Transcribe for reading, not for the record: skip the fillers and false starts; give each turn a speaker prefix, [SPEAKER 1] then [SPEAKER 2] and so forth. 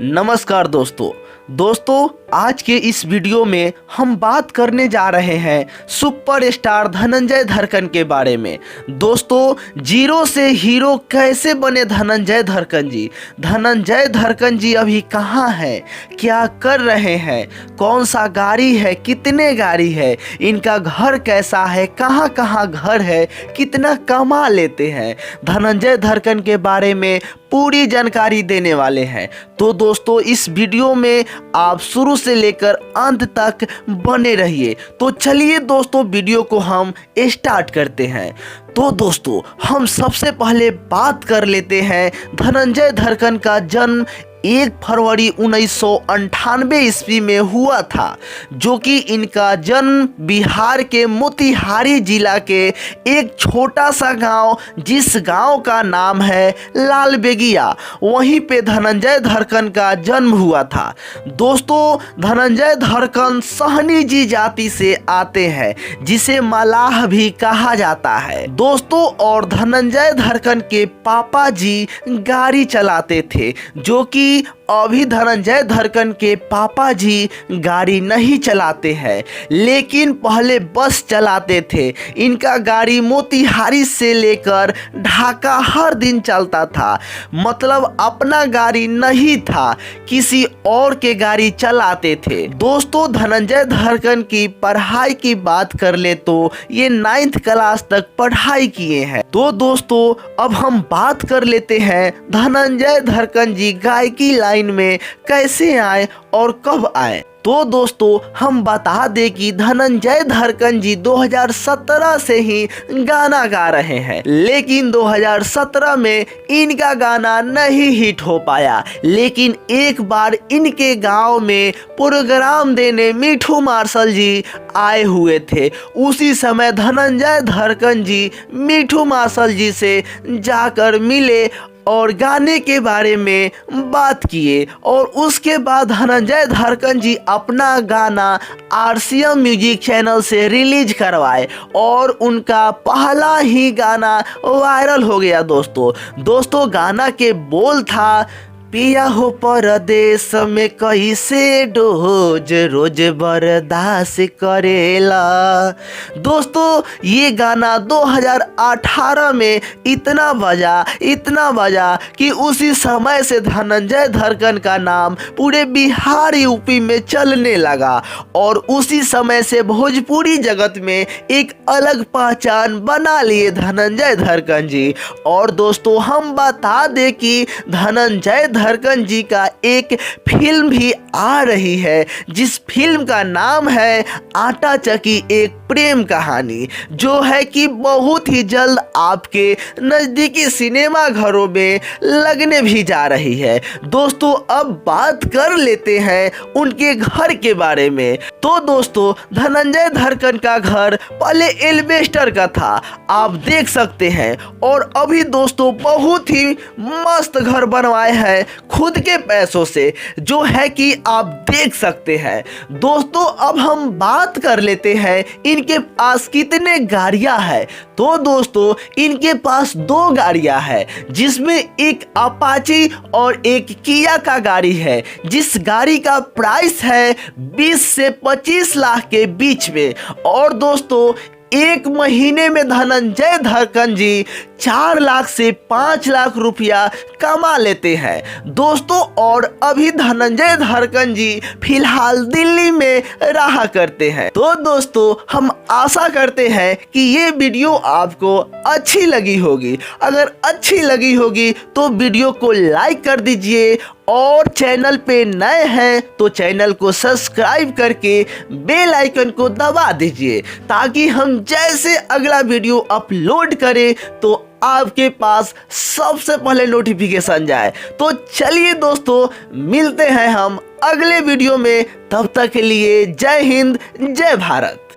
[SPEAKER 1] नमस्कार दोस्तों आज के इस वीडियो में हम बात करने जा रहे हैं सुपरस्टार धनंजय धड़कन के बारे में। दोस्तों, जीरो से हीरो कैसे बने धनंजय धड़कन जी अभी कहाँ हैं, क्या कर रहे हैं, कौन सा गाड़ी है, कितने गाड़ी है, इनका घर कैसा है, कहाँ कहाँ घर है, कितना कमा लेते हैं, धनंजय धड़कन के बारे में पूरी जानकारी देने वाले हैं। तो दोस्तों, इस वीडियो में आप शुरू से लेकर अंत तक बने रहिए। तो चलिए दोस्तों, वीडियो को हम स्टार्ट करते हैं। तो दोस्तों, हम सबसे पहले बात कर लेते हैं धनंजय धड़कन का जन्म 1 फरवरी 1998 ईस्वी में हुआ था, जो कि इनका जन्म बिहार के मोतिहारी जिला के एक छोटा सा गांव, जिस गांव का नाम है लालबेगिया, वहीं पे धनंजय धड़कन का जन्म हुआ था। दोस्तों, धनंजय धड़कन सहनी जी जाति से आते हैं, जिसे मलाह भी कहा जाता है। दोस्तों, और धनंजय धड़कन के पापा जी गाड़ी चलाते थे, जो कि अभी धनंजय धड़कन के पापा जी गाड़ी नहीं चलाते हैं, लेकिन पहले बस चलाते थे। इनका गाड़ी मोतिहारी से लेकर ढाका हर दिन चलता था, मतलब अपना गाड़ी नहीं था, किसी और के गाड़ी चलाते थे। दोस्तों, धनंजय धड़कन की पढ़ाई की बात कर ले तो ये 9th क्लास तक पढ़ाई किए हैं। तो दोस्तों, अब हम बात कर लेते हैं धनंजय धड़कन जी गायकी लाइन में कैसे आए और कब आए। तो दोस्तों, हम बता दें कि धनंजय धड़कन जी 2017 से ही गाना गा रहे हैं, लेकिन 2017 में इनका गाना नहीं हिट हो पाया। लेकिन एक बार इनके गांव में प्रोग्राम देने मिठू मार्शल जी आए हुए थे। उसी समय धनंजय धड़कन जी मिठू मार्शल जी से जाकर मिले और गाने के बारे में बात किए, और उसके बाद धनंजय धड़कन जी अपना गाना RCM म्यूजिक चैनल से रिलीज करवाए, और उनका पहला ही गाना वायरल हो गया। दोस्तों, गाना के बोल था, पिया हो परदेश में कैसे रोज बर्दाश्त करेला। दोस्तों, ये गाना 2018 में इतना बजा कि उसी समय से धनंजय धड़कन का नाम पूरे बिहार यूपी में चलने लगा, और उसी समय से भोजपुरी जगत में एक अलग पहचान बना लिए धनंजय धड़कन जी। और दोस्तों, हम बता दें कि धनंजय धड़कन जी का एक फिल्म भी आ रही है, जिस फिल्म का नाम है आटा चक्की एक प्रेम कहानी, जो है कि बहुत ही जल्द आपके नज़दीकी सिनेमा घरों में लगने भी जा रही है। दोस्तों, अब बात कर लेते हैं उनके घर के बारे में। तो दोस्तों, धनंजय धड़कन का घर पहले एल्वेस्टर का था, आप देख सकते हैं, और अभी दोस्तों बहुत ही मस्त घर बनवाए हैं खुद के पैसों से, जो है कि आप देख सकते हैं। दोस्तों, अब हम बात कर लेते हैं इनके पास कितने गाड़ियां हैं। तो दोस्तों, इनके पास 2 गाड़ियां हैं, जिसमें एक अपाची और एक किया का गाड़ी है, जिस गाड़ी का प्राइस है 20 से 25 लाख के बीच में। और दोस्तों, एक महीने में धनंजय धड़कन जी 4 लाख से 5 लाख रुपया कमा लेते हैं। दोस्तों, और अभी धनंजय धड़कन जी फिलहाल दिल्ली में रहा करते हैं। तो दोस्तों, हम आशा करते हैं कि ये वीडियो आपको अच्छी लगी होगी। अगर अच्छी लगी होगी तो वीडियो को लाइक कर दीजिए, और चैनल पे नए हैं तो चैनल को सब्सक्राइब करके बेल आइकन को दबा दीजिए, ताकि हम जैसे अगला वीडियो अपलोड करें तो आपके पास सबसे पहले नोटिफिकेशन जाए। तो चलिए दोस्तों, मिलते हैं हम अगले वीडियो में। तब तक के लिए जय हिंद, जय भारत।